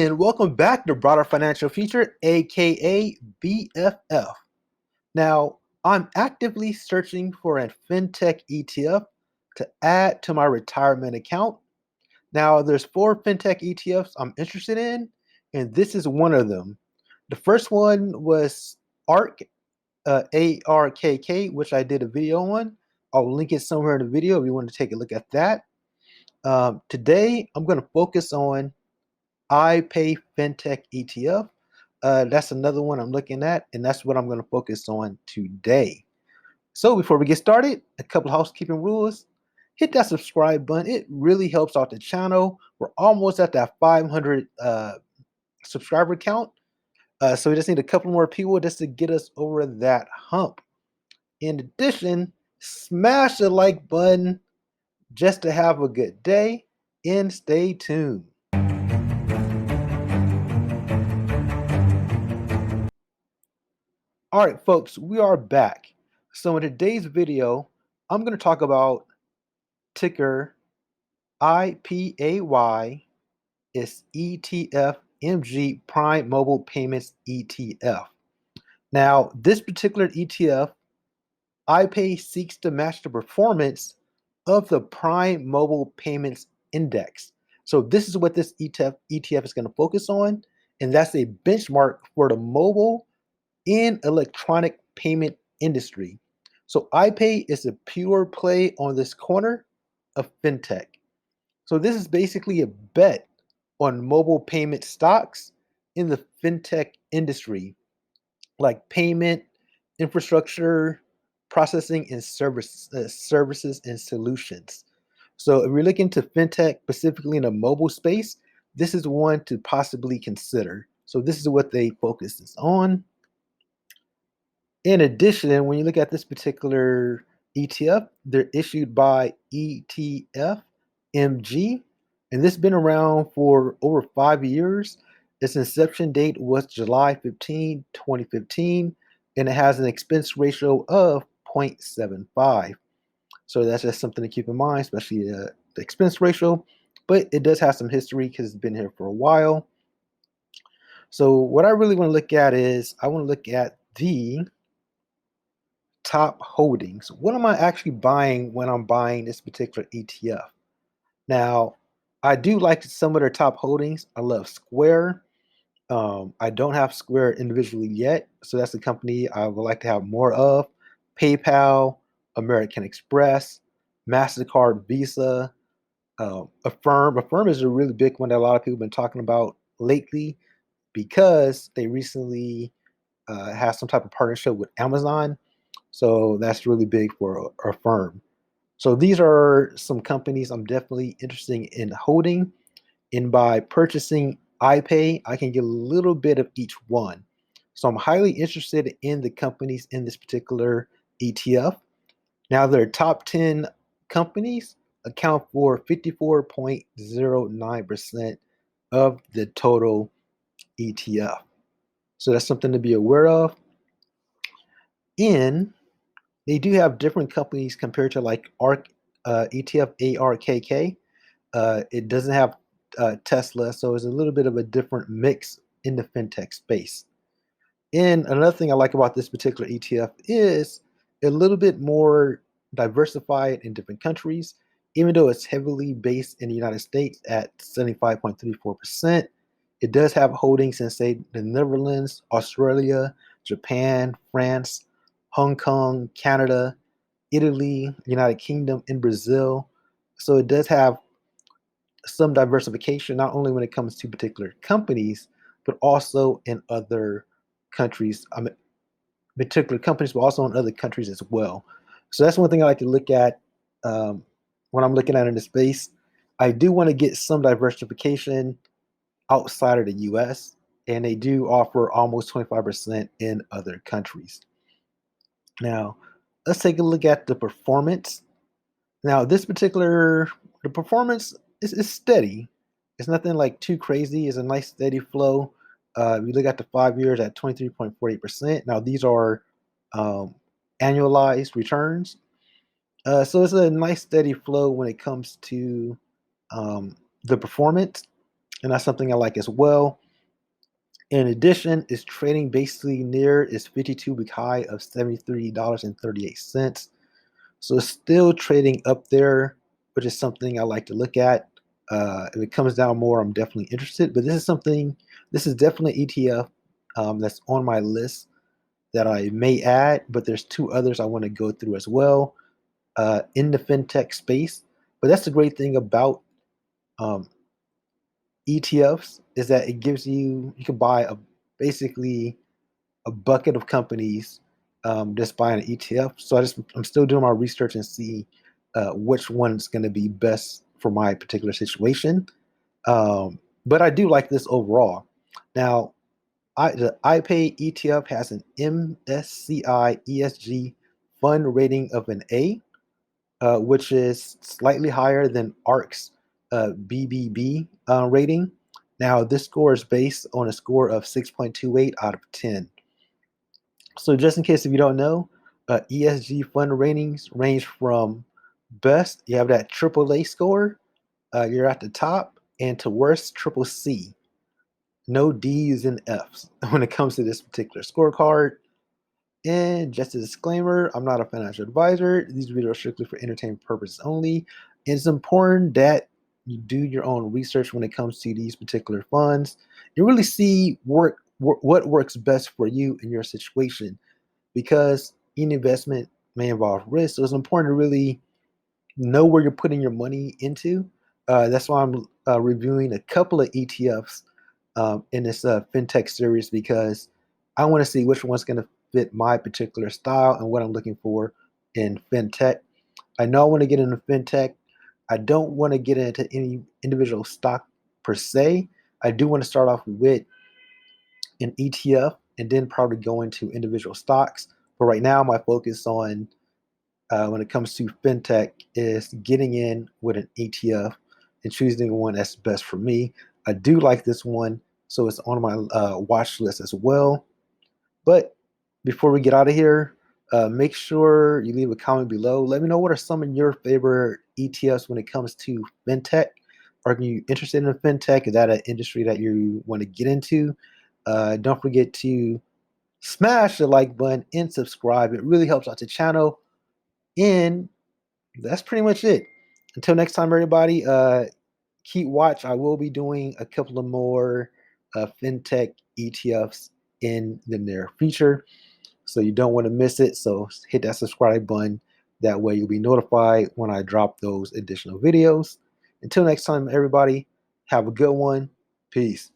And welcome back to Broader Financial Future, aka BFF. Now, I'm actively searching for a Fintech ETF to add to my retirement account. Now, there's 4 Fintech ETFs I'm interested in, and this is one of them. The first one was ARK, ARKK, which I did a video on. I'll link it somewhere in the video if you want to take a look at that. Today, I'm going to focus on IPAY Fintech ETF. That's another one I'm looking at, and that's what I'm going to focus on today. So before we get started, a couple of housekeeping rules. Hit that subscribe button. It really helps out the channel. We're almost at that 500 subscriber count. So we just need a couple more people just to get us over that hump. In addition, smash the like button just to have a good day and stay tuned. All right, folks, we are back. So in today's video, I'm going to talk about ticker IPAY. It's ETF MG Prime Mobile Payments ETF. Now, this particular ETF, IPAY seeks to match the performance of the Prime Mobile Payments Index. So this is what this ETF is going to focus on, and that's a benchmark for the mobile in electronic payment industry. So iPay is a pure play on this corner of fintech. So this is basically a bet on mobile payment stocks in the fintech industry, like payment, infrastructure, processing, and services and solutions. So if we're looking to fintech specifically in the mobile space, this is one to possibly consider. So this is what they focus on. In addition, when you look at this particular ETF, they're issued by ETF MG, and this has been around for over 5 years. Its inception date was July 15, 2015, and it has an expense ratio of 0.75. So that's just something to keep in mind, especially the expense ratio, but it does have some history because it's been here for a while. So what I really want to look at is I want to look at the top holdings. What am I actually buying when I'm buying this particular ETF? Now, I do like some of their top holdings. I love Square. I don't have Square individually yet, so that's the company I would like to have more of. PayPal, American Express, MasterCard, Visa, Affirm. Affirm is a really big one that a lot of people have been talking about lately because they recently have some type of partnership with Amazon. So that's really big for Affirm. So these are some companies I'm definitely interested in holding. And by purchasing iPay, I can get a little bit of each one. So I'm highly interested in the companies in this particular ETF. Now, their top 10 companies account for 54.09% of the total ETF. So that's something to be aware of. And they do have different companies compared to like ARK, ETF ARKK. It doesn't have Tesla, so it's a little bit of a different mix in the fintech space. And another thing I like about this particular ETF is a little bit more diversified in different countries, even though it's heavily based in the United States at 75.34%. It does have holdings in, say, the Netherlands, Australia, Japan, France, Hong Kong, Canada, Italy, United Kingdom, and Brazil. So it does have some diversification, not only when it comes to particular companies, but also in other countries. I mean, particular companies, but also in other countries as well. So that's one thing I like to look at when I'm looking at in the space. I do want to get some diversification outside of the US, and they do offer almost 25% in other countries. Now, let's take a look at the performance. Now, the performance is steady. It's nothing like too crazy. It's a nice steady flow. We look at the 5 years at 23.48%. Now, these are annualized returns. So it's a nice steady flow when it comes to the performance. and that's something I like as well. In addition, it's trading basically near its 52-week high of $73.38. So it's still trading up there, which is something I like to look at. If it comes down more, I'm definitely interested. But this is definitely ETF that's on my list that I may add. But there's two others I want to go through as well in the fintech space. But that's the great thing about um, ETFs is that it gives you can buy basically a bucket of companies just buying an ETF. So I'm still doing my research and see which one's going to be best for my particular situation. But I do like this overall. Now, the iPay ETF has an MSCI ESG fund rating of an A, which is slightly higher than ARK's BBB rating. Now, this score is based on a score of 6.28 out of 10. So just in case if you don't know, ESG fund ratings range from best, you have that AAA score, you're at the top, and to worst, triple C. No D's and F's when it comes to this particular scorecard. And just a disclaimer, I'm not a financial advisor. These videos are strictly for entertainment purposes only. And it's important that you do your own research when it comes to these particular funds and really see what works best for you in your situation because any investment may involve risk. So it's important to really know where you're putting your money into. That's why I'm reviewing a couple of ETFs in this fintech series because I want to see which one's going to fit my particular style and what I'm looking for in fintech. I know I want to get into fintech. I don't want to get into any individual stock per se. I do want to start off with an ETF and then probably go into individual stocks. But right now, my focus on when it comes to fintech is getting in with an ETF and choosing one that's best for me. I do like this one, so it's on my watch list as well. But before we get out of here, make sure you leave a comment below. Let me know what are some of your favorite ETFs when it comes to fintech. Are you interested in fintech? Is that an industry that you want to get into? Don't forget to smash the like button and subscribe. It really helps out the channel. And that's pretty much it. Until next time, everybody, keep watch. I will be doing a couple of more fintech ETFs in the near future. So you don't want to miss it. So hit that subscribe button. That way you'll be notified when I drop those additional videos. Until next time, everybody, have a good one. Peace.